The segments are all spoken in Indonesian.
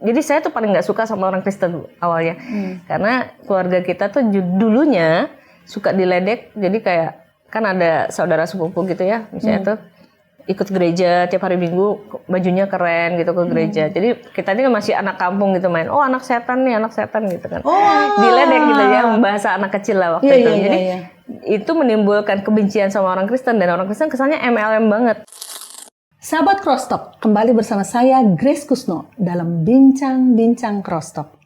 Jadi saya tuh paling nggak suka sama orang Kristen awalnya, karena keluarga kita tuh dulunya suka diledek. Jadi kayak kan ada saudara sepupu gitu ya, misalnya tuh ikut gereja tiap hari Minggu, bajunya keren gitu ke gereja. Jadi kita ini kan masih anak kampung gitu main, oh anak setan gitu kan. Diledek gitu ya, bahasa anak kecil lah waktu itu. Jadi itu menimbulkan kebencian sama orang Kristen, dan orang Kristen kesannya MLM banget. Sahabat Crosstalk, kembali bersama saya Grace Kusno dalam Bincang-Bincang Crosstalk.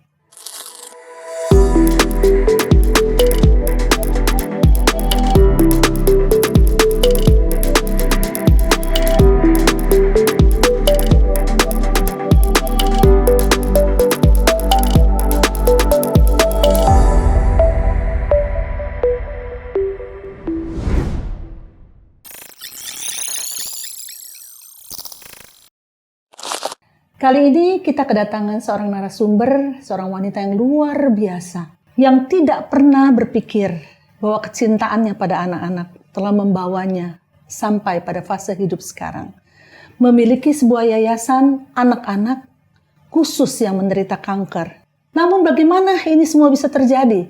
Kali ini kita kedatangan seorang narasumber, seorang wanita yang luar biasa, yang tidak pernah berpikir bahwa kecintaannya pada anak-anak telah membawanya sampai pada fase hidup sekarang. Memiliki sebuah yayasan anak-anak khusus yang menderita kanker. Namun bagaimana ini semua bisa terjadi?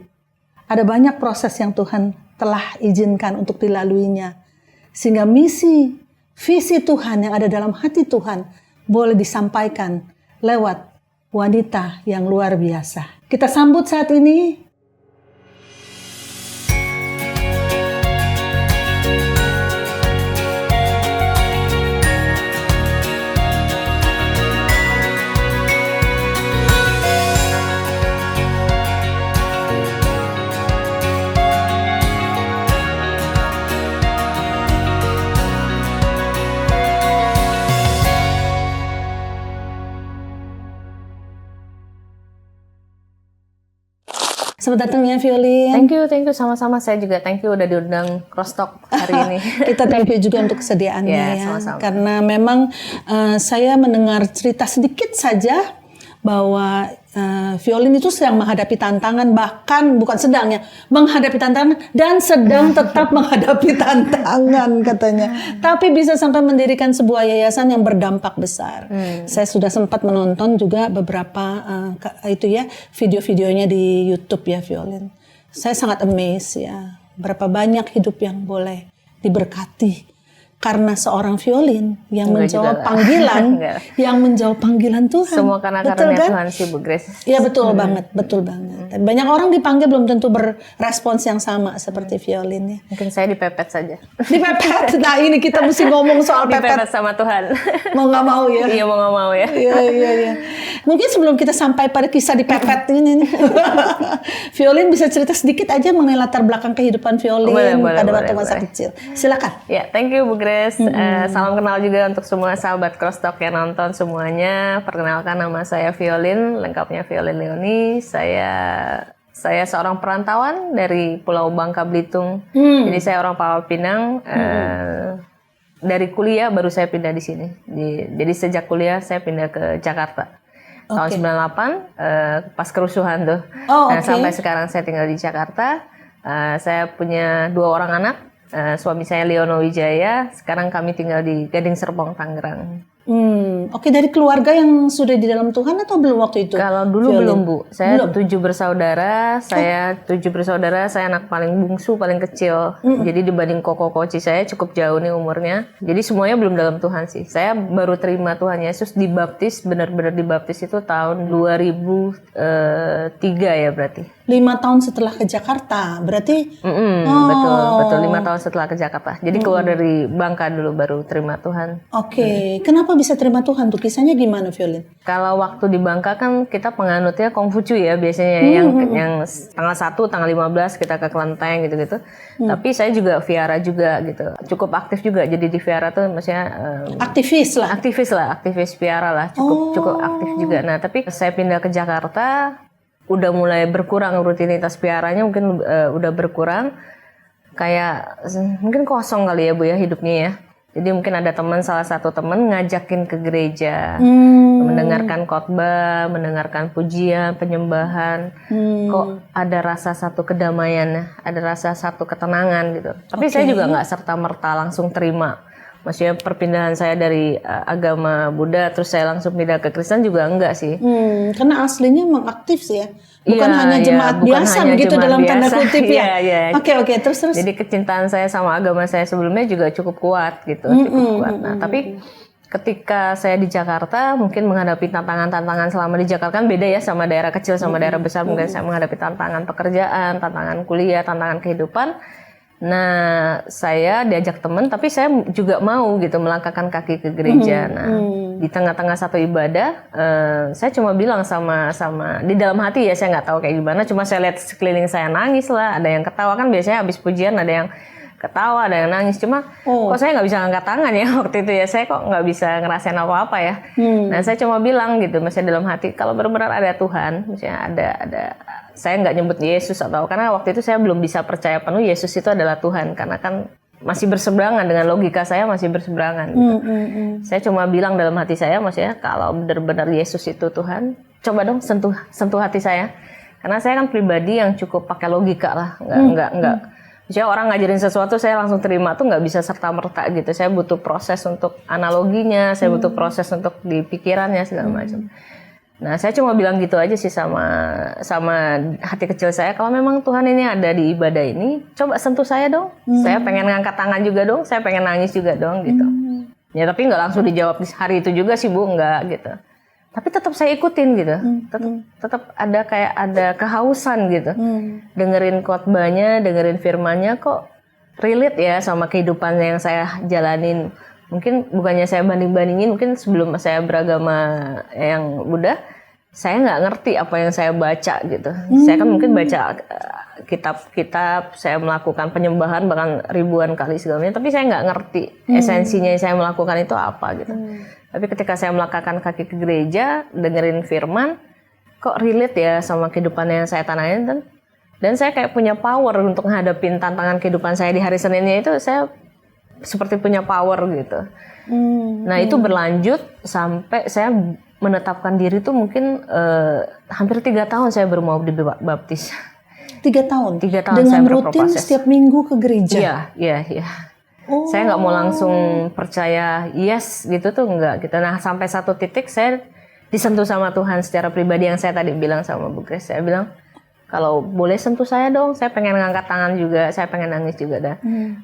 Ada banyak proses yang Tuhan telah izinkan untuk dilaluinya. Sehingga misi, visi Tuhan yang ada dalam hati Tuhan boleh disampaikan lewat wanita yang luar biasa. Kita sambut saat ini selamat datang ya Violin. Thank you, sama-sama. Saya juga thank you udah diundang Crosstalk hari ini. Kita thank you juga untuk kesediaannya ya. Sama-sama. Karena memang saya mendengar cerita sedikit saja bahwa Violin itu sedang menghadapi tantangan, bahkan bukan sedang ya, menghadapi tantangan dan sedang tetap menghadapi tantangan katanya. Tapi bisa sampai mendirikan sebuah yayasan yang berdampak besar. Saya sudah sempat menonton juga beberapa video-videonya di YouTube ya Violin. Saya sangat amazed ya, berapa banyak hidup yang boleh diberkati karena seorang Violin yang menjawab panggilan, yang menjawab panggilan Tuhan. Semua karena Tuhan sih Bu Grace. Iya betul banget. Dan banyak orang dipanggil belum tentu berespons yang sama seperti Violin ya. Mungkin saya dipepet saja. Dipepet. Nah ini kita mesti ngomong soal pepet. Dipepet sama Tuhan. Mau nggak mau ya. Iya mau nggak mau ya. Iya. Mungkin sebelum kita sampai pada kisah dipepet ini nih, Violin bisa cerita sedikit aja mengenai latar belakang kehidupan Violin pada waktu masa kecil. Silakan. Ya, thank you Bu Grace. Salam kenal juga untuk semua sahabat Crosstalk yang nonton semuanya. Perkenalkan nama saya Violin, lengkapnya Violin Leoni. Saya seorang perantauan dari Pulau Bangka Belitung. Jadi saya orang Pangkal Pinang. Dari kuliah baru saya pindah di sini. Jadi sejak kuliah saya pindah ke Jakarta. Tahun 98 pas kerusuhan tuh. Sampai sekarang saya tinggal di Jakarta. Saya punya 2 orang anak. Suami saya Leono Wijaya, sekarang kami tinggal di Gading Serpong, Tangerang. Oke, dari keluarga yang sudah di dalam Tuhan atau belum waktu itu? Kalau dulu belum Bu, saya 7 bersaudara, saya anak paling bungsu, paling kecil. Jadi dibanding koko koci saya cukup jauh nih umurnya. Jadi semuanya belum dalam Tuhan sih. Saya baru terima Tuhan Yesus dibaptis, benar-benar dibaptis itu tahun 2003 ya berarti. 5 tahun setelah ke Jakarta, berarti? Betul 5 tahun setelah ke Jakarta. Jadi keluar dari Bangka dulu baru terima Tuhan. Oke. Kenapa bisa terima Tuhan tuh? Kisahnya gimana Violin? Kalau waktu di Bangka kan kita penganutnya Konghucu ya biasanya yang tanggal 1, tanggal 15 kita ke kelenteng gitu-gitu. Tapi saya juga viara juga gitu. Cukup aktif juga jadi di viara tuh maksudnya aktivis viara lah. Cukup aktif juga. Nah, tapi saya pindah ke Jakarta udah mulai berkurang rutinitas viaranya, mungkin udah berkurang. Kayak mungkin kosong kali ya Bu ya hidupnya ya. Jadi mungkin ada salah satu teman ngajakin ke gereja, mendengarkan khotbah, mendengarkan pujian, penyembahan. Kok ada rasa satu kedamaian, ada rasa satu ketenangan gitu. Tapi saya juga nggak serta merta langsung terima Maksudnya perpindahan saya dari agama Buddha terus saya langsung pindah ke Kristen juga enggak sih. Karena aslinya memang aktif sih ya. Bukan Iya, hanya iya, jemaat bukan biasa hanya begitu jemaat dalam tanda biasa. kutip ya. Iya. Oke, terus. Jadi kecintaan saya sama agama saya sebelumnya juga cukup kuat gitu, cukup kuat. Nah, tapi ketika saya di Jakarta mungkin menghadapi tantangan-tantangan selama di Jakarta kan beda ya sama daerah kecil sama daerah besar. Mungkin saya menghadapi tantangan pekerjaan, tantangan kuliah, tantangan kehidupan. Nah, saya diajak teman, tapi saya juga mau gitu melangkahkan kaki ke gereja. Nah, di tengah-tengah satu ibadah, saya cuma bilang sama di dalam hati ya, saya nggak tahu kayak gimana. Cuma saya lihat sekeliling saya nangis lah, ada yang ketawa kan biasanya habis pujian ada yang ketawa, ada yang nangis. Cuma kok saya nggak bisa angkat tangan ya waktu itu ya, saya kok nggak bisa ngerasain apa-apa ya. Nah, saya cuma bilang gitu, maksudnya dalam hati kalau benar-benar ada Tuhan, maksudnya ada saya nggak nyebut Yesus atau karena waktu itu saya belum bisa percaya penuh Yesus itu adalah Tuhan karena kan masih berseberangan dengan logika saya masih berseberangan gitu. Saya cuma bilang dalam hati saya maksudnya kalau benar-benar Yesus itu Tuhan, coba dong sentuh hati saya. Karena saya kan pribadi yang cukup pakai logika lah, nggak. Maksudnya orang ngajarin sesuatu saya langsung terima tuh nggak bisa serta-merta gitu. Saya butuh proses untuk analoginya, saya butuh proses untuk di pikirannya segala macam. Nah, saya cuma bilang gitu aja sih sama hati kecil saya. Kalau memang Tuhan ini ada di ibadah ini, coba sentuh saya dong. Saya pengen ngangkat tangan juga dong. Saya pengen nangis juga dong gitu. Ya tapi nggak langsung dijawab di hari itu juga sih Bu, nggak gitu. Tapi tetap saya ikutin gitu. Tetap ada kehausan gitu. Dengerin khotbahnya, dengerin firmannya kok relate ya sama kehidupan yang saya jalanin. Mungkin bukannya saya banding-bandingin, mungkin sebelum saya beragama yang Buddha, saya nggak ngerti apa yang saya baca gitu. Saya kan mungkin baca kitab-kitab, saya melakukan penyembahan bahkan ribuan kali segala macam, tapi saya nggak ngerti esensinya saya melakukan itu apa gitu. Tapi ketika saya melangkahkan kaki ke gereja, dengerin firman, kok relate ya sama kehidupan yang saya tanamin dan saya kayak punya power untuk menghadapin tantangan kehidupan saya di hari Seninnya itu saya seperti punya power gitu. Nah itu berlanjut sampai saya menetapkan diri tuh mungkin hampir 3 tahun saya baru mau dibaptis. 3 tahun? 3 tahun dengan saya rutin berproses. setiap minggu ke gereja? Iya. Saya nggak mau langsung percaya yes gitu tuh enggak gitu. Nah sampai satu titik saya disentuh sama Tuhan secara pribadi yang saya tadi bilang sama Bu Grace. Saya bilang kalau boleh sentuh saya dong, saya pengen ngangkat tangan juga, saya pengen nangis juga dah.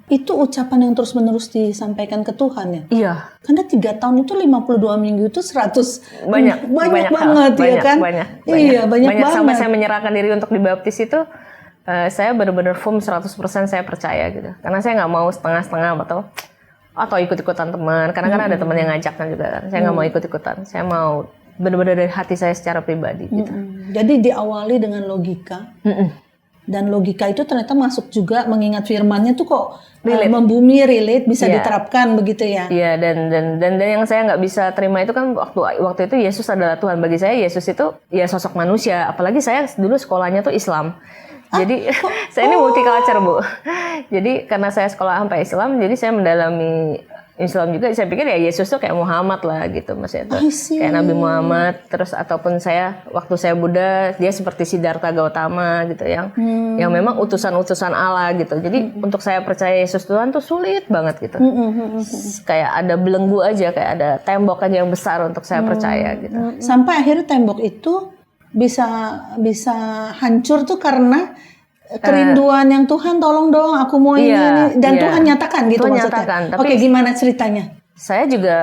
Itu ucapan yang terus-menerus disampaikan ke Tuhan ya? Iya. Karena 3 tahun itu 52 minggu itu 100 banyak banget ya kan? Iya banyak banget. Sampai saya menyerahkan diri untuk dibaptis itu, saya benar-benar firm 100% saya percaya gitu. Karena saya nggak mau setengah-setengah atau ikut-ikutan teman. Karena kan ada teman yang ngajakkan juga kan. Saya nggak mau ikut-ikutan. Saya mau benar-benar dari hati saya secara pribadi gitu. Jadi diawali dengan logika. Dan logika itu ternyata masuk juga mengingat firmannya tuh kok membumi, relate, bisa diterapkan begitu ya. Iya, dan yang saya nggak bisa terima itu kan waktu itu Yesus adalah Tuhan. Bagi saya Yesus itu ya sosok manusia. Apalagi saya dulu sekolahnya tuh Islam. Jadi saya ini multicultural Bu. Jadi karena saya sekolah sampai Islam, jadi saya mendalami Islam juga. Saya pikir ya Yesus tuh kayak Muhammad lah gitu, maksudnya tuh kayak Nabi Muhammad. Terus ataupun waktu saya Buddha, dia seperti Siddhartha Gautama gitu, yang memang utusan-utusan Allah gitu. Jadi untuk saya percaya Yesus Tuhan tuh sulit banget gitu. Kayak ada belenggu aja, kayak ada tembok aja yang besar untuk saya percaya gitu. Sampai akhirnya tembok itu bisa hancur tuh karena kerinduan yang Tuhan tolong dong aku mau ini dan Tuhan nyatakan gitu Tuhan maksudnya. Nyatakan, tapi Oke, gimana ceritanya? Saya juga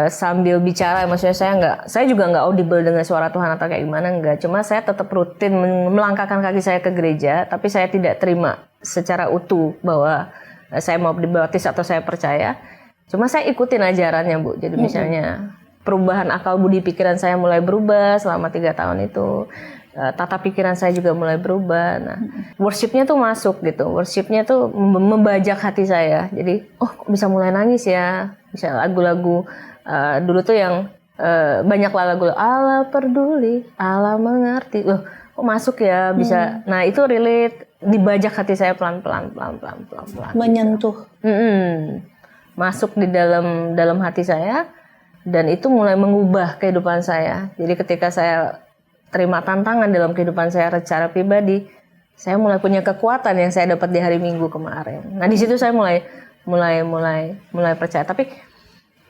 sambil bicara, maksudnya saya juga nggak audible dengan suara Tuhan atau kayak gimana, enggak. Cuma saya tetap rutin melangkahkan kaki saya ke gereja, tapi saya tidak terima secara utuh bahwa saya mau dibaptis atau saya percaya. Cuma saya ikutin ajarannya Bu. Jadi misalnya perubahan akal budi pikiran saya mulai berubah selama 3 tahun itu. Tata pikiran saya juga mulai berubah. Nah, worshipnya tuh masuk gitu. Worshipnya tuh membajak hati saya. Jadi, kok bisa mulai nangis ya. Bisa lagu-lagu dulu tuh yang banyak lagu Allah peduli, Allah mengerti. Loh, kok masuk ya bisa. Nah, itu relate, dibajak hati saya pelan-pelan. Menyentuh. Masuk di dalam hati saya. Dan itu mulai mengubah kehidupan saya. Jadi ketika saya terima tantangan dalam kehidupan saya secara pribadi, saya mulai punya kekuatan yang saya dapat di hari Minggu kemarin. Nah di situ saya mulai mulai percaya. Tapi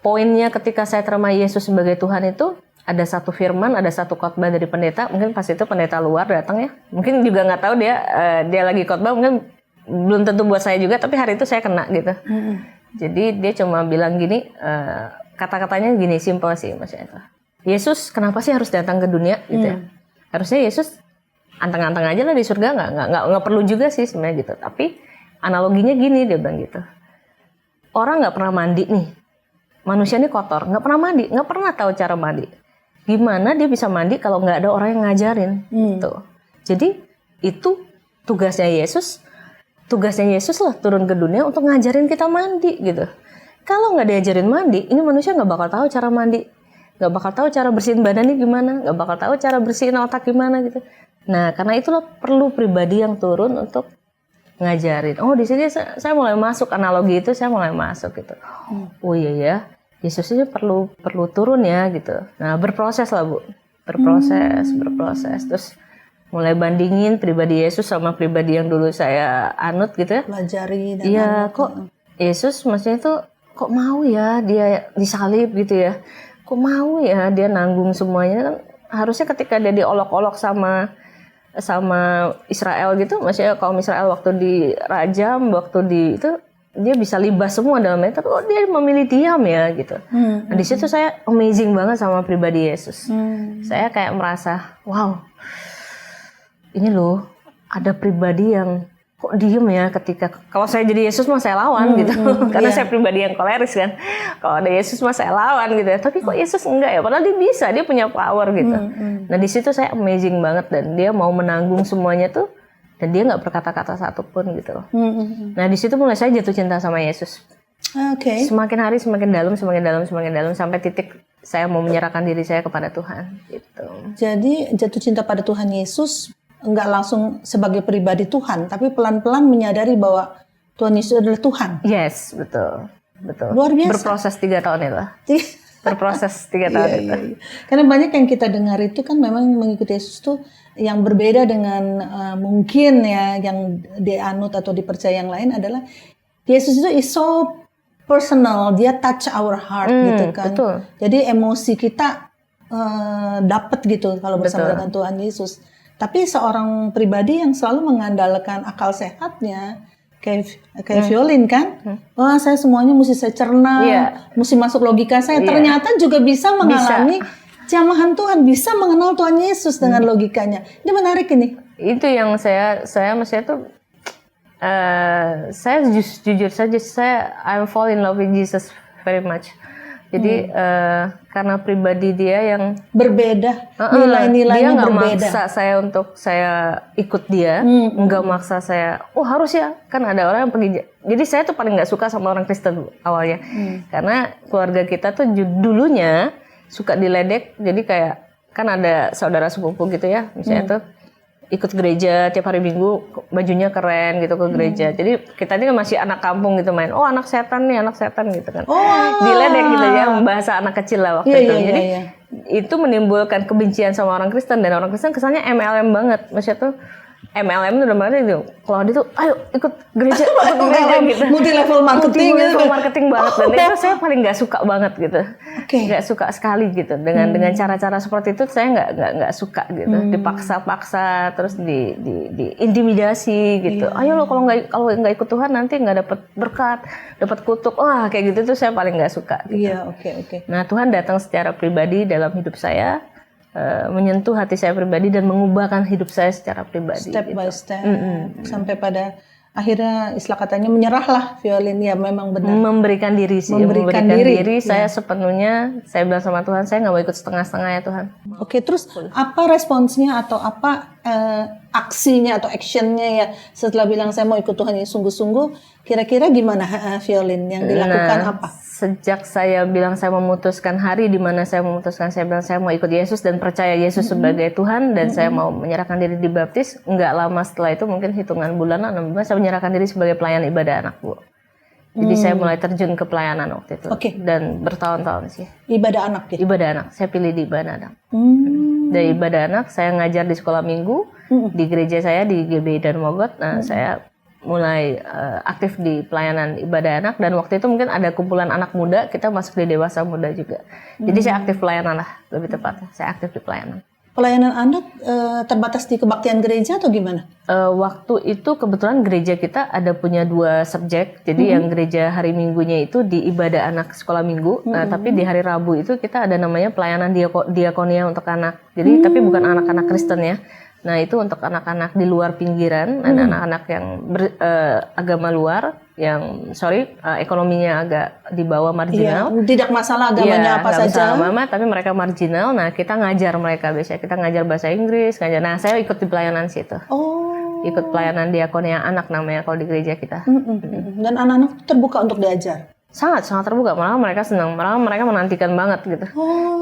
poinnya ketika saya terima Yesus sebagai Tuhan itu ada satu firman, ada satu khotbah dari pendeta. Mungkin pas itu pendeta luar datang ya. Mungkin juga nggak tahu dia lagi khotbah, mungkin belum tentu buat saya juga. Tapi hari itu saya kena gitu. Jadi dia cuma bilang gini, kata-katanya gini, simpel sih maksudnya itu. Yesus kenapa sih harus datang ke dunia gitu ya? Harusnya Yesus anteng-anteng aja lah di surga, nggak perlu juga sih sebenarnya gitu. Tapi analoginya gini, dia bilang gitu. Orang nggak pernah mandi nih, manusia ini kotor, nggak pernah mandi, nggak pernah tahu cara mandi. Gimana dia bisa mandi kalau nggak ada orang yang ngajarin? Gitu. Jadi itu tugasnya Yesus lah turun ke dunia untuk ngajarin kita mandi gitu. Kalau nggak diajarin mandi, ini manusia nggak bakal tahu cara mandi, nggak bakal tahu cara bersihin badannya gimana, nggak bakal tahu cara bersihin otak gimana gitu. Nah, karena itulah perlu pribadi yang turun untuk ngajarin. Oh, di sini saya mulai masuk analogi itu, saya mulai masuk gitu. Oh iya ya, Yesus ini perlu turun ya gitu. Nah, berproses lah Bu, berproses. Terus mulai bandingin pribadi Yesus sama pribadi yang dulu saya anut gitu ya. Pelajari dan iya, kok Yesus maksudnya itu kok mau ya dia disalib gitu ya. Kok mau ya dia nanggung semuanya kan. Harusnya ketika dia diolok-olok sama Israel gitu, maksudnya kaum Israel waktu dirajam, waktu itu dia bisa libas semua dalam itu, tapi dia memilih diam ya gitu. Nah di situ saya amazing banget sama pribadi Yesus. Saya kayak merasa, wow, ini loh ada pribadi yang kok diem ya ketika kalau saya jadi Yesus mah saya lawan gitu. Karena saya pribadi yang koleris kan. Kalau ada Yesus mah saya lawan gitu. Tapi kok Yesus enggak ya? Padahal dia bisa, dia punya power gitu. Nah di situ saya amazing banget dan dia mau menanggung semuanya tuh dan dia nggak berkata-kata satupun gitu. Nah di situ mulai saya jatuh cinta sama Yesus. Semakin hari semakin dalam sampai titik saya mau menyerahkan diri saya kepada Tuhan gitu. Jadi jatuh cinta pada Tuhan Yesus enggak langsung sebagai pribadi Tuhan, tapi pelan-pelan menyadari bahwa Tuhan Yesus adalah Tuhan. Yes, betul. Luar biasa. Berproses 3 tahun itu. Berproses 3 tahun itu. Iya. Karena banyak yang kita dengar itu kan memang mengikuti Yesus tuh yang berbeda dengan mungkin ya yang dianut atau dipercaya yang lain adalah Yesus itu is so personal, dia touch our heart gitu kan. Betul. Jadi emosi kita dapat gitu kalau bersama dengan Tuhan Yesus. Tapi seorang pribadi yang selalu mengandalkan akal sehatnya, kayak violin kan, wah saya semuanya mesti saya cerna, mesti masuk logika saya. Ternyata juga bisa mengalami jamahan Tuhan, bisa mengenal Tuhan Yesus dengan logikanya. Ini menarik ini. Itu yang saya maksudnya tuh, saya jujur saja I fall in love with Jesus very much. Jadi karena pribadi dia yang berbeda, nilai-nilainya dia berbeda. Dia nggak maksa saya untuk saya ikut dia, nggak maksa saya. Oh harus ya, kan ada orang yang pergi. Jadi saya tuh paling nggak suka sama orang Kristen awalnya, karena keluarga kita tuh dulunya suka diledek. Jadi kayak kan ada saudara sepupu gitu ya, misalnya tuh ikut gereja tiap hari Minggu, bajunya keren gitu ke gereja. Jadi kita ini masih anak kampung gitu main. Oh anak setan gitu kan. Diledek gitu ya, bahasa anak kecil lah waktu itu. Jadi itu menimbulkan kebencian sama orang Kristen dan orang Kristen kesannya MLM banget. Maksudnya tuh MLM itu udah mana itu. Kalau dia tuh ayo ikut gereja gitu. Multi level marketing banget dan itu saya paling nggak suka banget gitu. Nggak suka sekali gitu dengan cara-cara seperti itu saya nggak suka gitu. Dipaksa-paksa terus di intimidasi gitu. Ayo lo kalau nggak ikut Tuhan nanti nggak dapat berkat, dapat kutuk. Wah kayak gitu tuh saya paling nggak suka. Gitu. Nah Tuhan datang secara pribadi dalam hidup saya. Menyentuh hati saya pribadi dan mengubahkan hidup saya secara pribadi step by step sampai pada akhirnya istilah katanya menyerahlah violin ya memang benar memberikan diri saya sepenuhnya. Saya bilang sama Tuhan saya nggak mau ikut setengah-setengah ya Tuhan. Terus apa responsnya atau apa aksinya atau actionnya ya setelah bilang saya mau ikut Tuhan ini sungguh-sungguh, kira-kira gimana violin yang dilakukan apa? Sejak saya bilang saya memutuskan hari di mana saya memutuskan saya bilang saya mau ikut Yesus dan percaya Yesus sebagai Tuhan dan saya mau menyerahkan diri dibaptis, nggak lama setelah itu mungkin hitungan bulanan 6 bulan saya menyerahkan diri sebagai pelayan ibadah anak Bu. Jadi saya mulai terjun ke pelayanan waktu itu dan bertahun-tahun sih. Ibadah anak ya? Ibadah anak, saya pilih di ibadah anak. Dari ibadah anak saya ngajar di sekolah minggu di gereja saya di GBI dan Mogot. Nah saya aktif di pelayanan ibadah anak, dan waktu itu mungkin ada kumpulan anak muda, kita masuk di dewasa muda juga. Jadi saya aktif pelayanan lah, lebih tepatnya. Saya aktif di pelayanan. Pelayanan anak terbatas di kebaktian gereja atau gimana? Waktu itu kebetulan gereja kita ada punya 2 subjek. Jadi yang gereja hari Minggunya itu di ibadah anak sekolah minggu. Tapi di hari Rabu itu kita ada namanya pelayanan diakonia untuk anak. Jadi tapi bukan anak-anak Kristen ya. Nah itu untuk anak-anak di luar pinggiran, ada anak-anak yang agama luar, yang ekonominya agak di bawah marginal. Iya, tidak masalah agamanya apa saja. Agama, tapi mereka marginal. Nah kita ngajar mereka, biasanya kita ngajar bahasa Inggris, ngajar. Nah saya ikut di pelayanan situ. Ikut pelayanan diakonia anak namanya kalau di gereja kita. Dan anak-anak terbuka untuk diajar. Sangat terbuka, malah mereka senang, malah mereka menantikan banget gitu.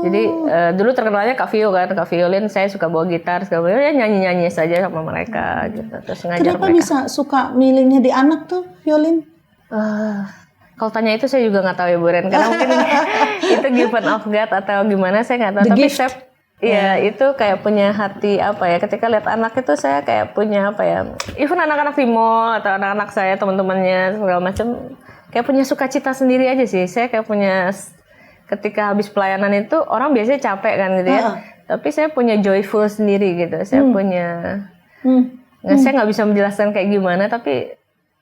Jadi dulu terkenalnya Kak Vio kan, Kak Violin, saya suka bawa gitar, ya nyanyi saja sama mereka gitu. Terus ngajar Kenapa mereka. bisa suka milihnya di anak tuh, Violin? Kalau tanya itu saya juga nggak tahu ya Bu Ren, karena mungkin itu given of God atau gimana saya nggak tahu. The Tapi gift. saya, itu kayak punya hati apa ya, ketika lihat anak itu saya kayak punya apa ya, even anak-anak di mall atau anak-anak saya teman-temannya segala macam, kayak punya sukacita sendiri aja sih. Saya kayak punya, ketika habis pelayanan itu orang biasanya capek kan gitu ya. Tapi saya punya joyful sendiri gitu. Saya punya, saya nggak bisa menjelaskan kayak gimana, tapi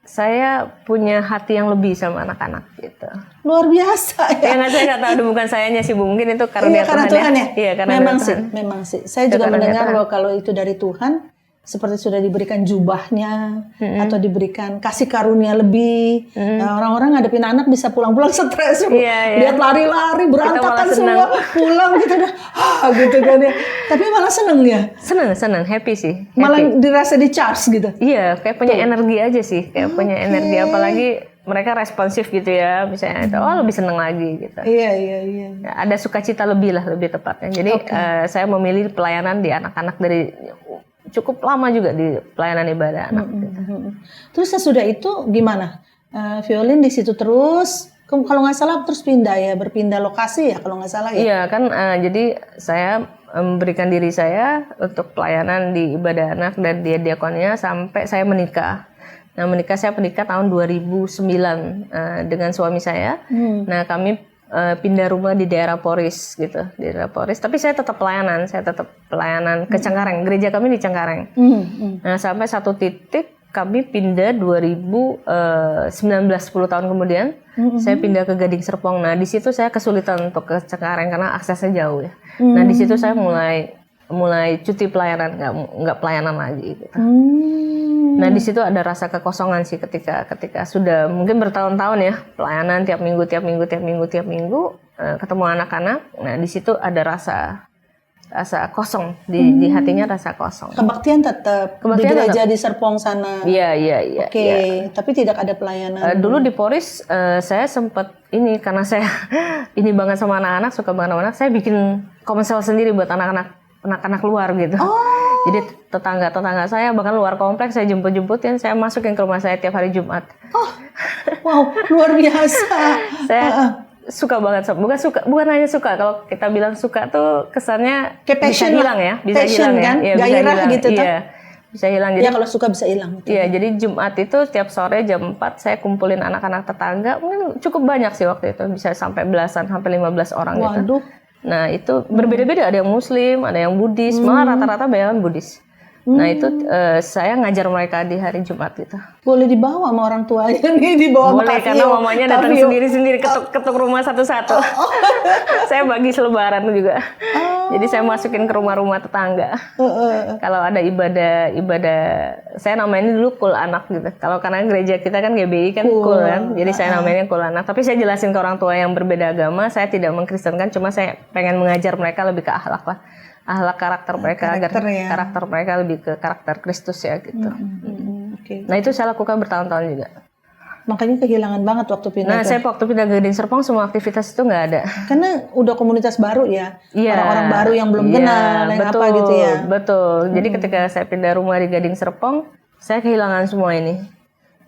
saya punya hati yang lebih sama anak-anak gitu. Luar biasa ya. Ya saya nggak tahu, bukan sayanya sih Bu. Mungkin itu karunia Karena Tuhan ya. Iya, karena memang sih. Saya juga mendengar bahwa kalau itu dari Tuhan, seperti sudah diberikan jubahnya atau diberikan kasih karunia lebih. Nah, orang-orang ngadepin anak bisa pulang-pulang stres. Lihat lari-lari berantakan semua, pulang gitu dah. Gitu kan ya. Tapi malah seneng ya. Seneng, happy sih. Malah dirasa di charge gitu. Iya, kayak punya energi aja sih. Kayak punya energi, apalagi mereka responsif gitu ya. Misalnya itu, lebih seneng lagi gitu. Iya. Ada sukacita lebih lah, lebih tepatnya. Jadi saya memilih pelayanan di anak-anak dari cukup lama juga di pelayanan ibadah anak. Terus sesudah itu gimana? Violin di situ terus, kalau nggak salah terus berpindah lokasi ya kalau nggak salah ya? Iya kan, jadi saya memberikan diri saya untuk pelayanan di ibadah anak dan di diakonia sampai saya menikah. Nah saya menikah tahun 2009 dengan suami saya. Nah kami pindah rumah di daerah Poris gitu, di daerah Poris. Tapi saya tetap pelayanan ke Cengkareng. Gereja kami di Cengkareng. Nah sampai satu titik kami pindah 2019, 10 tahun kemudian saya pindah ke Gading Serpong. Nah di situ saya kesulitan untuk ke Cengkareng karena aksesnya jauh ya. Nah di situ saya mulai cuti pelayanan, nggak pelayanan lagi gitu. Nah di situ ada rasa kekosongan sih ketika sudah mungkin bertahun-tahun ya pelayanan tiap minggu ketemu anak-anak. Nah di situ ada rasa kosong di hatinya, rasa kosong. Kebaktian tetap di gereja di Serpong sana. Iya. Oke. Tapi tidak ada pelayanan. Dulu di Poris saya sempat ini, karena saya ini banget sama anak-anak, suka banget sama anak, saya bikin komsel sendiri buat anak-anak luar gitu. Jadi tetangga saya bahkan luar kompleks saya jemput-jemputin, saya masukin ke rumah saya tiap hari Jumat. Wow, luar biasa. Saya suka banget, bukan hanya suka. Kalau kita bilang suka tuh kesannya kayak bisa hilang ya, bisa hilang kan? Ya, gairah gitu tuh. Iya, bisa hilang. Jadi kalau suka bisa hilang. Iya, jadi Jumat itu tiap sore jam 4 saya kumpulin anak-anak tetangga, mungkin cukup banyak sih waktu itu, bisa sampai belasan, sampai 15 orang gitu. Waduh. Nah itu berbeda-beda, ada yang Muslim, ada yang Buddhis, malah rata-rata banyak Buddhis. Nah itu saya ngajar mereka di hari Jumat gitu. Boleh dibawa sama orang tuanya nih, dibawa. Boleh, karena mamanya datang sendiri-sendiri ketuk rumah satu-satu. Saya bagi selebaran juga. Jadi saya masukin ke rumah-rumah tetangga. Kalau ada ibadah, saya namain dulu kul anak gitu. Kalau karena gereja kita kan GBI kan kul kan, jadi saya namainnya kul anak. Tapi saya jelasin ke orang tua yang berbeda agama, saya tidak mengkristenkan, cuma saya pengen mengajar mereka lebih ke akhlak lah. Akhlak karakter mereka, agar karakter mereka lebih ke karakter Kristus ya gitu. Okay. Nah itu saya lakukan bertahun-tahun juga. Makanya kehilangan banget waktu pindah. Nah saya waktu pindah ke Gading Serpong semua aktivitas itu nggak ada. Karena udah komunitas baru ya, orang-orang baru yang belum kenal, yang betul, apa gitu ya. Betul. Jadi ketika saya pindah rumah di Gading Serpong, saya kehilangan semua ini.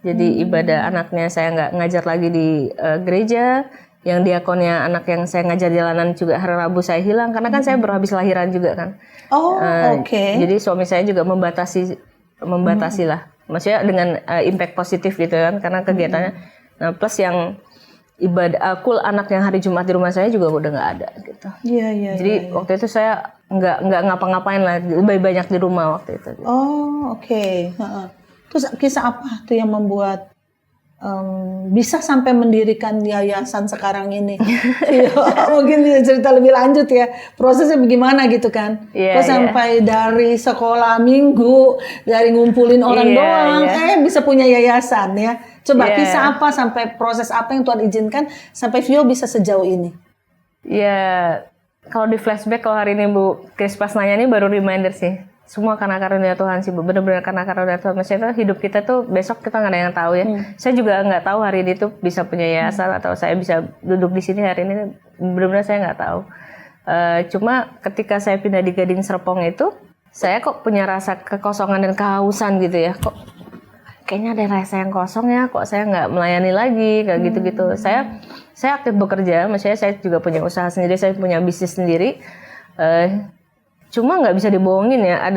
Jadi ibadah anaknya saya nggak ngajar lagi di gereja. Yang diakonnya anak yang saya ngajar jalanan juga hari Rabu saya hilang, karena kan saya baru habis lahiran juga kan. Oke. Jadi suami saya juga membatasi lah. maksudnya dengan impact positif gitu kan, karena kegiatannya. Nah plus yang ibadah kul anak yang hari Jumat di rumah saya juga udah nggak ada gitu. Iya. Jadi waktu itu saya nggak ngapa-ngapain lah, lebih banyak di rumah waktu itu. Gitu. Oh oke. Terus kisah apa tuh yang membuat bisa sampai mendirikan yayasan sekarang ini? Mungkin bisa cerita lebih lanjut ya, prosesnya bagaimana gitu kan? Kok sampai dari sekolah minggu, dari ngumpulin orang doang, bisa punya yayasan ya? Coba kisah apa sampai proses apa yang Tuhan izinkan sampai Vio bisa sejauh ini? Ya, kalau di flashback kalau hari ini Bu Kris pas nanya ini baru reminder sih. Semua karena karunia Tuhan sih, benar-benar karena karunia Tuhan. Maksudnya hidup kita tuh besok kita nggak ada yang tahu ya. Saya juga nggak tahu hari ini tuh bisa punya yayasan atau saya bisa duduk di sini hari ini. Benar-benar saya nggak tahu. Cuma ketika saya pindah di Gading Serpong itu, saya kok punya rasa kekosongan dan kehausan gitu ya. Kok kayaknya ada rasa yang kosong ya. Kok saya nggak melayani lagi kayak gitu-gitu. Saya aktif bekerja. Maksudnya saya juga punya usaha sendiri. Saya punya bisnis sendiri. Cuma nggak bisa dibohongin ya,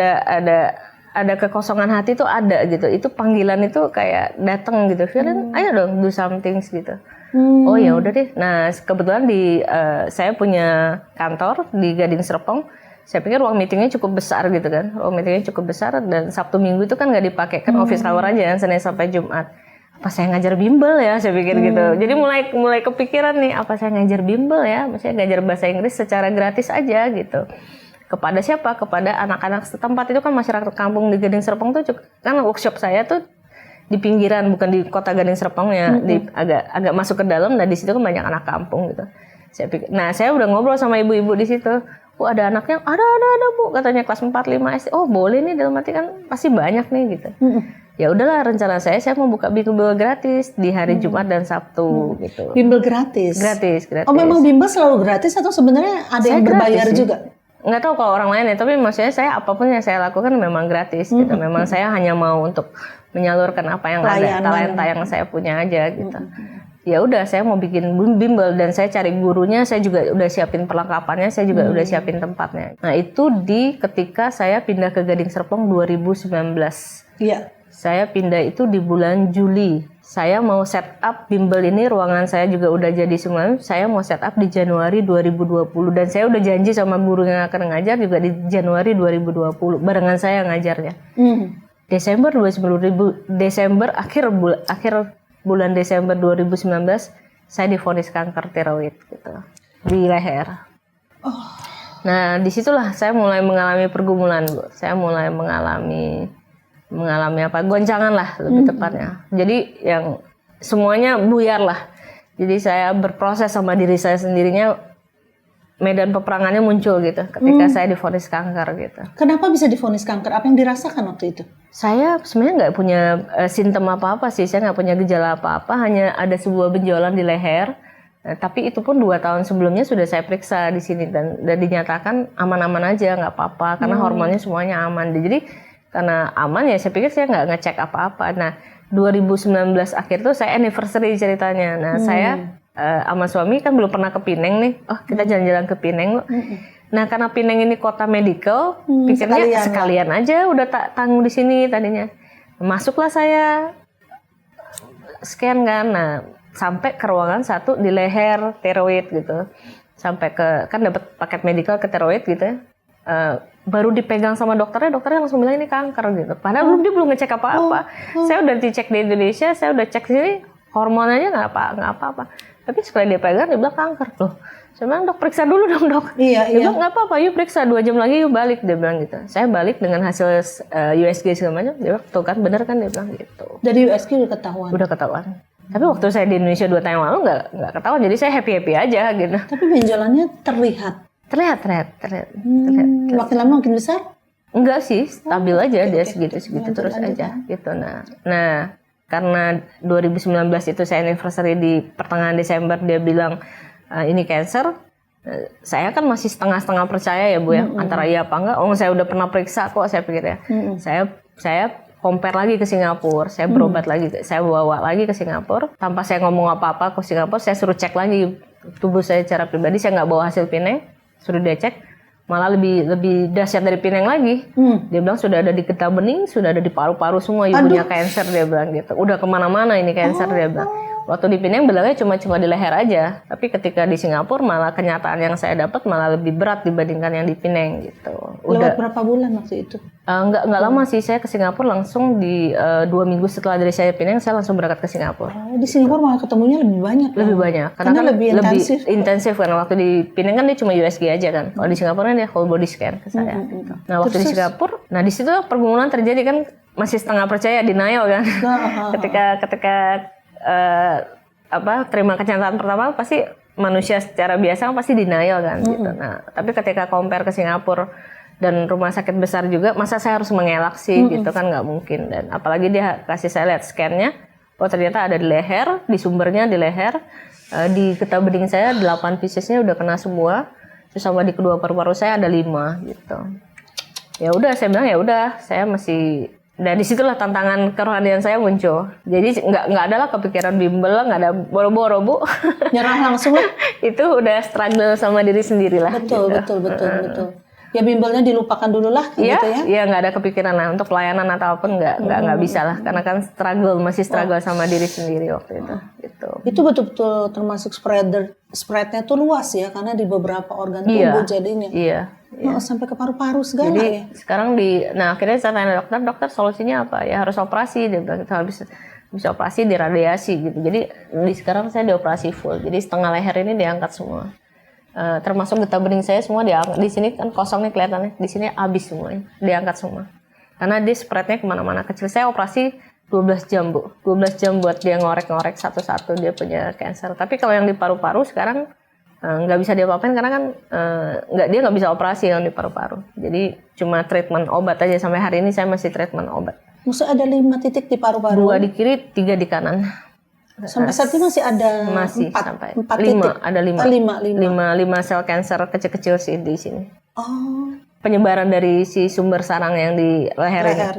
ada kekosongan hati tuh ada gitu. Itu panggilan itu kayak datang gitu, Firin, ayo dong do something gitu. Oh ya udah deh. Nah kebetulan saya punya kantor di Gading Serpong. Saya pikir ruang meetingnya cukup besar gitu kan, ruang meetingnya cukup besar dan Sabtu Minggu itu kan nggak dipakai kan office hour aja, Senin sampai Jumat. Apa saya ngajar bimbel ya, saya pikir gitu. Jadi mulai kepikiran nih, apa saya ngajar bimbel ya, maksudnya ngajar bahasa Inggris secara gratis aja gitu. Kepada siapa? Kepada anak-anak setempat. Itu kan masyarakat kampung di Gading Serpong tuh kan workshop saya tuh di pinggiran, bukan di kota Gading Serpongnya, agak masuk ke dalam. Dan di situ kan banyak anak kampung gitu. Saya udah ngobrol sama ibu-ibu di situ. Ada anaknya, ada Bu, katanya kelas 4, 5 SD. Oh boleh nih, dalam arti kan pasti banyak nih gitu. Ya udahlah, rencana saya mau buka bimbel gratis di hari Jumat dan Sabtu gitu. Bimbel gratis? Gratis. Oh memang bimbel selalu gratis atau sebenarnya ada yang berbayar juga? Nggak tahu kalau orang lain ya, tapi maksudnya saya apapun yang saya lakukan memang gratis gitu. Memang saya hanya mau untuk menyalurkan apa yang ada, talenta yang saya punya aja gitu. Ya udah, saya mau bikin bimbel dan saya cari gurunya, saya juga udah siapin perlengkapannya, saya juga udah siapin tempatnya. Nah itu ketika saya pindah ke Gading Serpong 2019. Iya. Saya pindah itu di bulan Juli. Saya mau set up bimbel ini, ruangan saya juga udah jadi semua. Saya mau set up di Januari 2020 dan saya udah janji sama guru yang akan ngajar juga di Januari 2020 barengan saya ngajarnya. Desember akhir bulan Desember 2019 saya divonis kanker tiroid gitu di leher. Nah disitulah saya mulai mengalami pergumulan Bu. Saya mulai mengalami apa, goncangan lah lebih tepatnya. Jadi yang semuanya buyar lah. Jadi saya berproses sama diri saya sendirinya, medan peperangannya muncul gitu ketika saya divonis kanker gitu. Kenapa bisa divonis kanker? Apa yang dirasakan waktu itu? Saya sebenarnya nggak punya simptom apa-apa sih, saya nggak punya gejala apa-apa, hanya ada sebuah benjolan di leher. Nah, tapi itu pun 2 tahun sebelumnya sudah saya periksa di sini dan dinyatakan aman-aman aja, nggak apa-apa karena hormonnya semuanya aman. Jadi karena aman ya saya pikir saya nggak ngecek apa-apa. Nah 2019 akhir tuh saya anniversary ceritanya. Nah saya sama suami kan belum pernah ke Pineng nih. Oh kita jalan-jalan ke Pineng. Nah karena Pineng ini kota medical, pikirnya sekalian aja udah tanggung di sini tadinya. Masuklah saya scan kan. Nah sampai ke ruangan 1 di leher tiroid gitu. Sampai kan dapat paket medical ke tiroid gitu ya. Baru dipegang sama dokternya langsung bilang ini kanker gitu. Padahal dia belum ngecek apa-apa. Saya udah dicek di Indonesia, saya udah cek sini hormonnya nggak apa-apa. Tapi setelah dia pegang dia bilang kanker loh. Saya bilang dok periksa dulu dong dok. Dia bilang nggak apa-apa, yuk periksa 2 jam lagi yuk balik, dia bilang gitu. Saya balik dengan hasil USG segala macam. Dia bilang tuh kan bener kan, dia bilang gitu. Dari USG udah ketahuan. Udah ketahuan. Tapi waktu saya di Indonesia 2 tahun lalu nggak ketahuan, jadi saya happy aja gitu. Tapi benjolannya terlihat. Terlihat. Makin lama makin besar? Enggak sih, stabil aja dia segitu terus aja gitu. Nah, karena 2019 itu saya anniversary di pertengahan Desember, dia bilang ini cancer. Saya kan masih setengah-setengah percaya ya Bu ya, antara iya apa enggak. Oh saya udah pernah periksa kok, saya pikir ya. Saya compare lagi ke Singapura, saya berobat lagi, saya bawa lagi ke Singapura tanpa saya ngomong apa-apa ke Singapura. Saya suruh cek lagi tubuh saya secara pribadi, saya nggak bawa hasil Pineng, suruh dia cek. malah lebih dahsyat dari pineng lagi. Dia bilang sudah ada di getah bening, sudah ada di paru-paru semua, ibunya cancer, dia bilang gitu. Udah kemana-mana ini cancer, dia bilang. Waktu di Pineng bilangnya cuma di leher aja, tapi ketika di Singapura malah kenyataan yang saya dapat malah lebih berat dibandingkan yang di Pineng gitu. Lewat berapa bulan waktu itu? Nggak lama sih, saya ke Singapura langsung di 2 minggu setelah dari saya Pineng, saya langsung berangkat ke Singapura. Di Singapura malah ketemunya lebih banyak. Lebih banyak, karena kan lebih intensif kan. Waktu di Pineng kan dia cuma USG aja kan. Kalau di Singapura kan dia whole body scan ke saya. Gitu. Nah waktu di Singapura, nah di situ pergumulan terjadi kan, masih setengah percaya, denial kan. ketika terima kenyataan pertama pasti manusia secara biasa pasti denial kan gitu. Nah tapi ketika compare ke Singapura dan rumah sakit besar juga, masa saya harus mengelak sih gitu kan, nggak mungkin. Dan apalagi dia kasih saya lihat scan-nya, oh ternyata ada di leher, di sumbernya di leher, di getah bening saya 8 piecesnya udah kena semua, terus sama di kedua paru-paru saya ada 5 gitu. Ya udah, saya bilang ya udah, saya masih. Dan disitulah tantangan kerohanian saya muncul. Jadi nggak ada lah kepikiran bimbel, nggak ada boro-boro bu. Nyerah langsung lah. Itu udah struggle sama diri sendiri lah. Betul. Ya bimbelnya dilupakan dulu lah gitu ya. Iya nggak ada kepikiran lah untuk pelayanan atau apapun, nggak bisa lah. Karena kan masih struggle sama diri sendiri waktu itu. Gitu. Itu betul-betul termasuk spreadnya tuh luas ya, karena di beberapa organ tubuh jadinya. Iya. Sampai ke paru-paru segala. Jadi, ya. Sekarang akhirnya saya tanya dokter solusinya apa? Ya harus operasi, dia bilang kita bisa operasi di radiasi gitu. Jadi sekarang saya dioperasi full. Jadi setengah leher ini diangkat semua. Termasuk getah bening saya semua diangkat. Di sini kan kosong nih kelihatannya. Di sini habis semuanya, diangkat semua. Karena dia spreadnya kemana-mana. Kecil saya operasi 12 jam bu. 12 jam buat dia ngorek-ngorek satu-satu dia punya cancer. Tapi kalau yang di paru-paru sekarang nggak bisa diapa-apain karena kan dia nggak bisa operasi yang di paru-paru. Jadi cuma treatment obat aja, sampai hari ini saya masih treatment obat. Maksudnya ada 5 titik di paru-paru? 2 di kiri, 3 di kanan. Sampai saat ini masih ada 4 titik? Ada 5 sel cancer kecil-kecil sih di sini. Oh. Penyebaran dari si sumber sarang yang di lehernya.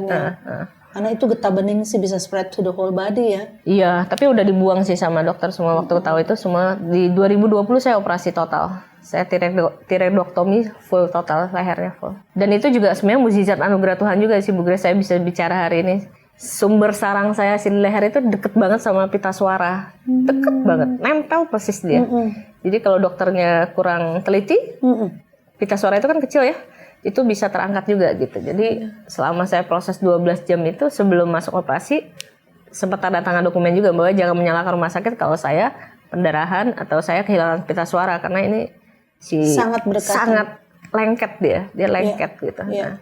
Karena itu getah bening sih bisa spread to the whole body ya. Iya, tapi udah dibuang sih sama dokter semua. Waktu tahu itu semua di 2020 saya operasi total. Saya tirektomi full total, lehernya full. Dan itu juga sebenarnya mukjizat anugerah Tuhan juga sih Bu Grace, saya bisa bicara hari ini. Sumber sarang saya di leher itu deket banget sama pita suara. Deket banget, nempel persis dia. Jadi kalau dokternya kurang teliti, pita suara itu kan kecil ya, itu bisa terangkat juga gitu. Jadi selama saya proses 12 jam itu sebelum masuk operasi, sempat tanda tangan dokumen juga bahwa jangan menyalahkan rumah sakit kalau saya pendarahan atau saya kehilangan pita suara, karena ini sangat lengket dia lengket gitu. Nah,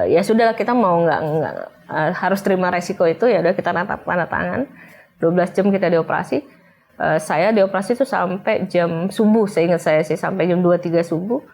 ya sudah, kita mau nggak harus terima resiko itu, ya udah kita tanda tangan. 12 jam kita dioperasi. Saya dioperasi itu sampai jam subuh, seingat saya sih sampai jam 2-3 subuh.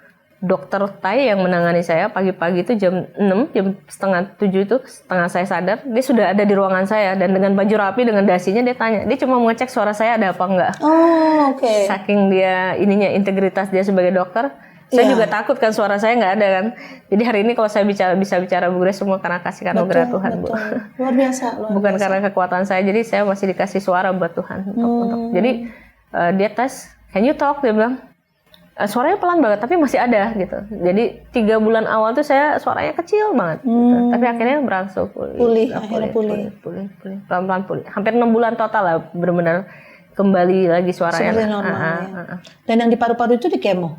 Dokter Thai yang menangani saya pagi-pagi itu jam 6, jam setengah 7 itu setengah saya sadar, dia sudah ada di ruangan saya dan dengan baju rapi, dengan dasinya dia tanya, dia cuma mau ngecek suara saya ada apa enggak. Oh, oke. Saking dia integritas dia sebagai dokter, saya juga takut kan suara saya nggak ada kan. Jadi hari ini kalau saya bisa bicara Bu Grace semua karena kasih anugerah Tuhan Bu. Luar biasa. Bukan karena kekuatan saya, jadi saya masih dikasih suara buat Tuhan untuk. Jadi dia tes, can you talk, dia bilang. Suaranya pelan banget tapi masih ada gitu. Jadi 3 bulan awal tuh saya suaranya kecil banget gitu. Tapi akhirnya berangsur pulih. Pelan-pelan pulih. Hampir 6 bulan total lah benar-benar kembali lagi suaranya. Seperti normal ya. Dan yang di paru-paru itu di kemo?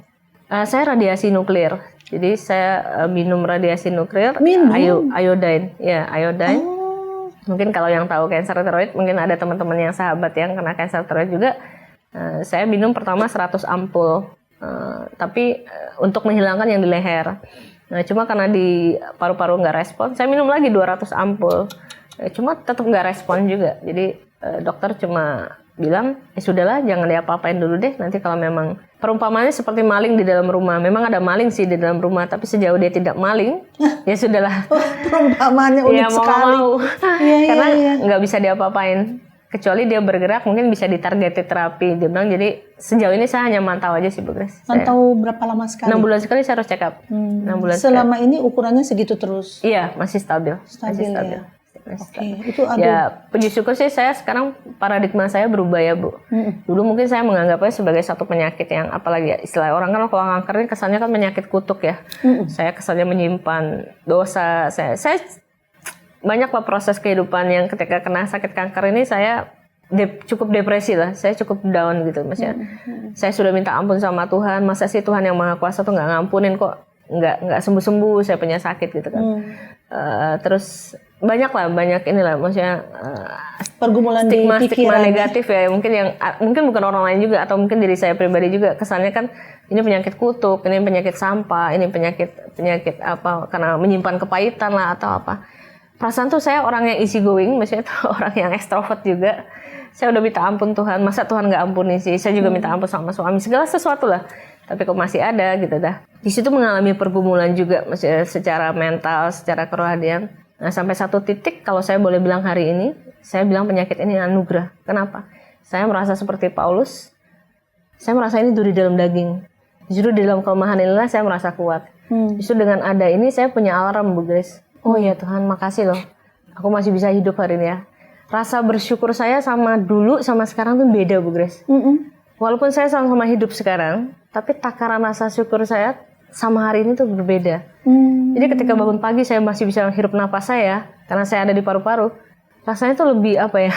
Saya radiasi nuklir. Jadi saya minum radiasi nuklir, iodine. Ya, iodine. Mungkin kalau yang tahu kanker tiroid, mungkin ada teman-teman yang sahabat yang kena kanker tiroid juga. Saya minum pertama 100 ampul. Tapi untuk menghilangkan yang di leher. Nah, cuma karena di paru-paru nggak respon, saya minum lagi 200 ampul. Cuma tetap nggak respon juga. Jadi dokter cuma bilang, sudahlah jangan diapa-apain dulu deh. Nanti kalau memang perumpamannya seperti maling di dalam rumah. Memang ada maling sih di dalam rumah, tapi sejauh dia tidak maling, ya sudahlah. Perumpamannya unik sekali. Mau. Karena nggak bisa diapa-apain. Kecuali dia bergerak, mungkin bisa ditargeted terapi. Dia bilang, jadi sejauh ini saya hanya mantau aja sih Bu Grace. Mantau berapa lama sekali? 6 bulan sekali saya harus check up. 6 bulan Selama ini ukurannya segitu terus? Iya, masih stabil. Stabil. Itu Ya puji syukur sih saya sekarang paradigma saya berubah ya Bu. Dulu mungkin saya menganggapnya sebagai satu penyakit yang apalagi ya, istilah orang kan kalau kanker ini kesannya kan penyakit kutuk ya. Saya kesannya menyimpan dosa. Saya banyak lah proses kehidupan yang ketika kena sakit kanker ini saya cukup depresi lah. Saya cukup down gitu maksudnya. Saya sudah minta ampun sama Tuhan. Masa sih Tuhan yang Maha Kuasa tuh nggak ngampunin kok, nggak sembuh-sembuh saya punya sakit gitu kan. Terus banyak inilah maksudnya pergumulan stigma di pikiran negatif ya, mungkin bukan orang lain juga atau mungkin diri saya pribadi juga kesannya kan ini penyakit kutuk, ini penyakit sampah, ini penyakit apa karena menyimpan kepahitan lah atau apa. Perasaan tuh saya orang yang easy going, maksudnya tuh orang yang ekstrovert juga. Saya udah minta ampun Tuhan, masa Tuhan nggak ampuni sih? Saya juga minta ampun sama suami, segala sesuatu lah. Tapi kok masih ada gitu dah. Di situ mengalami pergumulan juga, maksudnya secara mental, secara kerohanian. Nah sampai satu titik kalau saya boleh bilang hari ini, saya bilang penyakit ini anugerah. Kenapa? Saya merasa seperti Paulus. Saya merasa ini duri dalam daging. Justru di dalam kelemahan inilah saya merasa kuat. Justru dengan ada ini saya punya alarm Bu Grace. Oh ya Tuhan, makasih loh. Aku masih bisa hidup hari ini ya. Rasa bersyukur saya sama dulu sama sekarang tuh beda Bu Grace. Walaupun saya sama-sama hidup sekarang, tapi takaran rasa syukur saya sama hari ini tuh berbeda. Jadi ketika bangun pagi saya masih bisa hirup nafas saya, karena saya ada di paru-paru. Rasanya tuh lebih apa ya?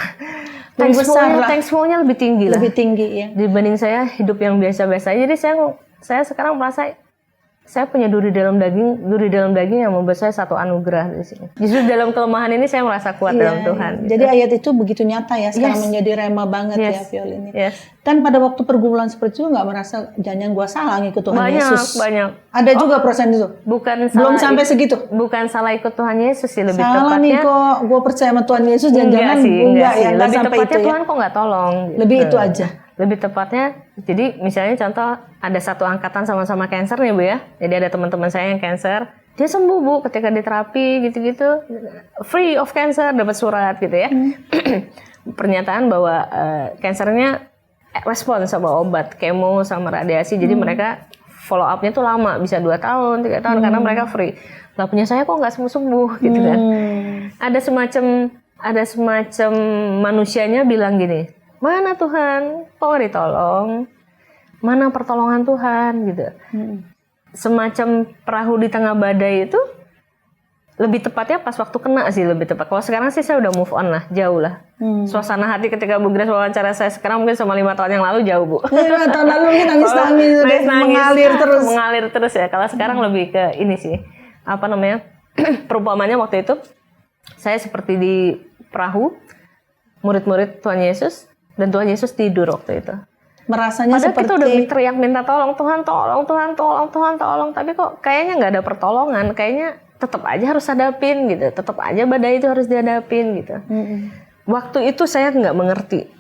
Thankful-nya lebih tinggi lah. Lebih tinggi ya. Dibanding saya hidup yang biasa-biasa. Jadi saya sekarang merasa saya punya duri dalam daging yang membuat saya satu anugerah di sini. Justru dalam kelemahan ini saya merasa kuat dalam Tuhan. Gitu. Jadi ayat itu begitu nyata ya, sekarang menjadi rema banget ya Viol ini. Dan pada waktu pergumulan seperti itu nggak merasa jangan gua salah ngikut Tuhan Yesus. Banyak. Ada juga persen itu. Belum sampai segitu. Bukan salah ikut Tuhan Yesus sih, lebih salah tepatnya. Nih kok gua percaya sama Tuhan Yesus jangan enggak ya. Lebih tepatnya Tuhan kok nggak tolong. Gitu. Lebih itu aja. Lebih tepatnya, jadi misalnya contoh ada satu angkatan sama-sama cancer nih Bu ya. Jadi ada teman-teman saya yang cancer, dia sembuh Bu ketika diterapi gitu-gitu, free of cancer, dapat surat gitu ya. Pernyataan bahwa cancernya respon sama obat, kemo sama radiasi. Jadi mereka follow up-nya tuh lama, bisa 2 tahun, 3 tahun karena mereka free. Lah punya saya kok nggak sembuh-sembuh gitu kan. Ada semacam manusianya bilang gini, mana Tuhan, kok nggak ditolong? Mana pertolongan Tuhan gitu. Semacam perahu di tengah badai itu lebih tepatnya pas waktu kena sih lebih tepat. Kalau sekarang sih saya udah move on lah, jauh lah. Suasana hati ketika Bu Grace wawancara saya sekarang mungkin sama 5 tahun yang lalu jauh Bu. 5 tahun lalu mungkin nangis-nangis, mengalir terus ya. Kalau sekarang lebih ke ini sih, apa namanya, perumpamannya waktu itu saya seperti di perahu, murid-murid Tuhan Yesus, dan Tuhan Yesus tidur waktu itu. Merasanya padahal seperti kita udah teriak minta tolong, Tuhan tolong, tapi kok kayaknya nggak ada pertolongan, kayaknya tetap aja harus hadapin gitu, tetap aja badai itu harus dihadapin gitu. Waktu itu saya nggak mengerti.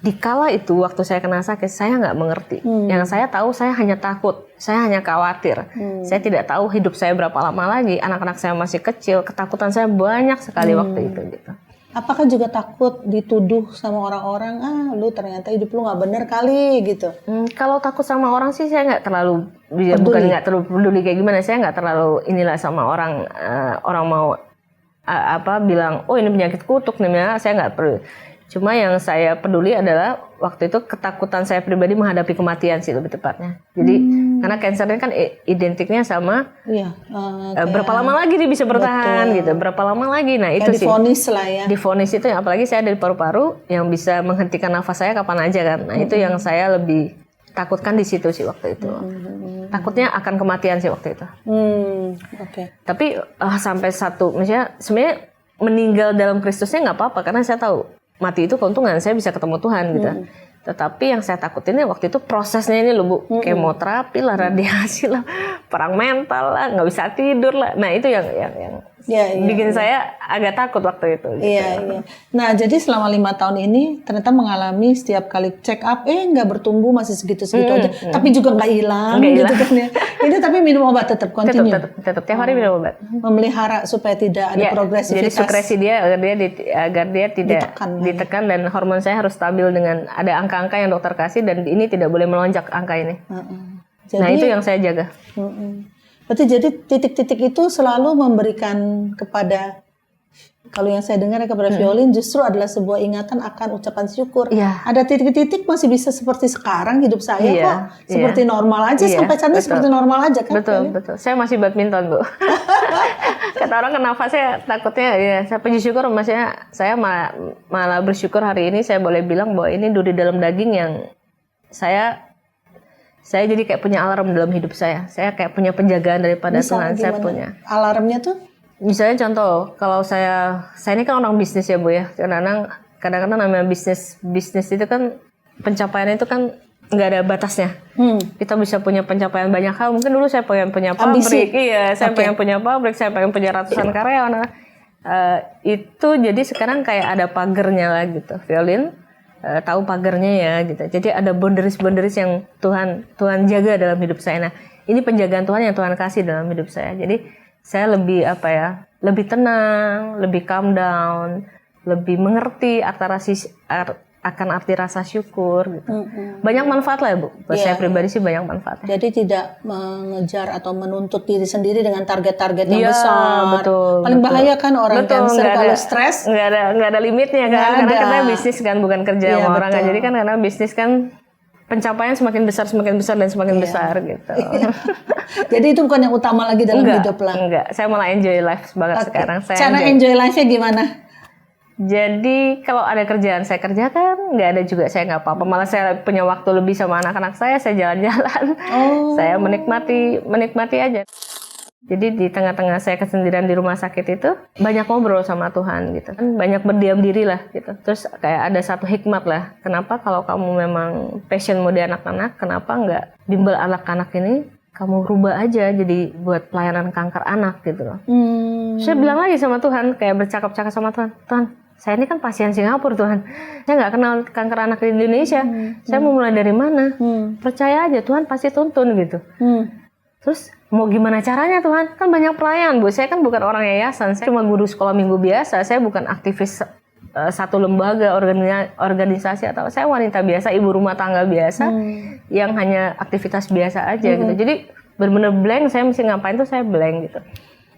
Dikala itu waktu saya kena sakit saya nggak mengerti. Yang saya tahu saya hanya takut, saya hanya khawatir. Saya tidak tahu hidup saya berapa lama lagi. Anak-anak saya masih kecil, ketakutan saya banyak sekali waktu itu gitu. Apakah juga takut dituduh sama orang-orang, lu ternyata hidup lu nggak bener kali gitu? Kalau takut sama orang sih saya nggak terlalu, bukan nggak terlalu peduli kayak gimana, saya nggak terlalu inilah sama orang, orang mau bilang, oh ini penyakit kutuk nih, saya nggak perlu. Cuma yang saya peduli adalah waktu itu ketakutan saya pribadi menghadapi kematian sih lebih tepatnya. Jadi karena cancer ini kan identiknya sama berapa lama lagi dia bisa bertahan gitu, berapa lama lagi. Nah itu sih. Divonis lah ya. Divonis itu apalagi saya dari paru-paru yang bisa menghentikan nafas saya kapan aja kan. Nah itu yang saya lebih takutkan di situ sih waktu itu. Takutnya akan kematian sih waktu itu. Tapi sampai misalnya sebenarnya meninggal dalam Kristusnya nggak apa-apa karena saya tahu mati itu keuntungan, saya bisa ketemu Tuhan gitu. Tetapi yang saya takutin waktu itu prosesnya ini loh Bu, kemoterapi lah, radiasi lah, perang mental lah, nggak bisa tidur lah. Nah itu yang bikin saya agak takut waktu itu. Gitu. Nah jadi selama 5 tahun ini ternyata mengalami setiap kali check up, nggak bertumbuh masih segitu-segitu aja. Tapi juga nggak hilang gitu kan ya. Ini tapi minum obat tetap continue. Tetap tiap hari minum obat. Memelihara supaya tidak ada progresivitas. Jadi sekresi dia agar dia tidak ditekan dan hormon saya harus stabil dengan ada angka-angka yang dokter kasih dan ini tidak boleh melonjak angka ini. Jadi, nah itu yang saya jaga. Berarti jadi titik-titik itu selalu memberikan kepada Kalau yang saya dengar kepada violin justru adalah sebuah ingatan akan ucapan syukur. Iya. Ada titik-titik masih bisa seperti sekarang hidup saya Iya, kok seperti normal aja, Iya, sampai saat ini betul. seperti normal aja kan? Betul, betul. Saya masih badminton, Bu. Kata orang kenapa saya takutnya, ya saya puji syukur, maksudnya saya malah bersyukur hari ini saya boleh bilang bahwa ini duri dalam daging yang saya jadi kayak punya alarm dalam hidup saya. Saya kayak punya penjagaan daripada Misalnya Tuhan. Saya gimana? punya. Alarmnya tuh? Misalnya contoh, kalau saya ini kan orang bisnis ya, Bu ya. Kadang-kadang namanya bisnis itu kan pencapaian itu kan nggak ada batasnya. Kita bisa punya pencapaian banyak hal. Mungkin dulu saya pengen punya pabrik, saya pengen punya pabrik, saya pengen punya ratusan karyawan. Itu jadi sekarang kayak ada pagernya lah gitu. Violin tahu pagernya ya gitu. Jadi ada boundaries yang Tuhan jaga dalam hidup saya. Nah, ini penjagaan Tuhan yang Tuhan kasih dalam hidup saya. Jadi saya lebih lebih tenang, lebih calm down, lebih mengerti akan arti rasa syukur gitu. Banyak manfaat lah, Bu. Buat saya pribadi sih banyak manfaatnya. Jadi tidak mengejar atau menuntut diri sendiri dengan target-target yang besar. Betul. Paling bahaya kan orang cancer kalau stres. Nggak ada limitnya kan. Karena kita bisnis kan, bukan kerja sama orang kan. Jadi kan karena bisnis kan pencapaian semakin besar dan semakin besar gitu. Jadi itu bukan yang utama lagi dalam hidup lah. Enggak, saya malah enjoy life banget sekarang. Cara enjoy life-nya gimana? Jadi kalau ada kerjaan saya kerjakan, nggak ada juga saya nggak apa-apa. Malah saya punya waktu lebih sama anak-anak saya jalan-jalan. Saya menikmati aja. Jadi di tengah-tengah saya kesendirian di rumah sakit itu banyak ngobrol sama Tuhan gitu kan, banyak berdiam diri lah gitu. Terus kayak ada satu hikmat lah, kenapa kalau kamu memang passionmu di anak-anak, kenapa nggak bimbel anak-anak ini kamu rubah aja jadi buat pelayanan kanker anak gitu loh. Saya bilang lagi sama Tuhan, kayak bercakap-cakap sama Tuhan, saya ini kan pasien Singapura Tuhan, saya nggak kenal kanker anak di Indonesia, saya mau mulai dari mana? Percaya aja Tuhan pasti tuntun gitu. Terus mau gimana caranya Tuhan? Kan banyak pelayan, Bu. Saya kan bukan orang yayasan. Saya cuma guru sekolah minggu biasa. Saya bukan aktivis satu lembaga, organisasi atau saya wanita biasa, ibu rumah tangga biasa yang hanya aktivitas biasa aja gitu. Jadi benar-benar blank. Saya mesti ngapain tuh saya blank gitu.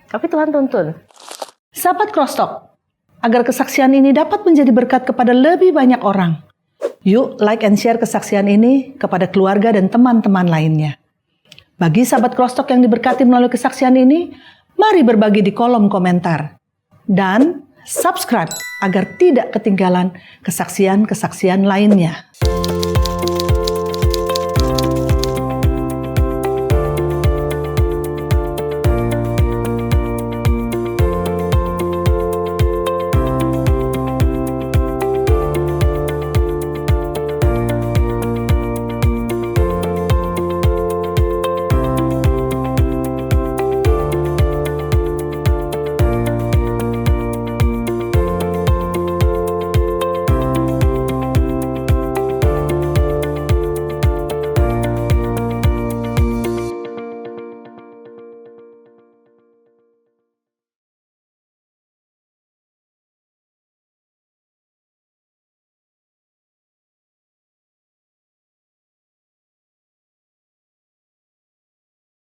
Tapi Tuhan tuntun. Sahabat Crosstalk, agar kesaksian ini dapat menjadi berkat kepada lebih banyak orang, yuk like and share kesaksian ini kepada keluarga dan teman-teman lainnya. Bagi sahabat Crosstalk yang diberkati melalui kesaksian ini, mari berbagi di kolom komentar. Dan subscribe agar tidak ketinggalan kesaksian-kesaksian lainnya.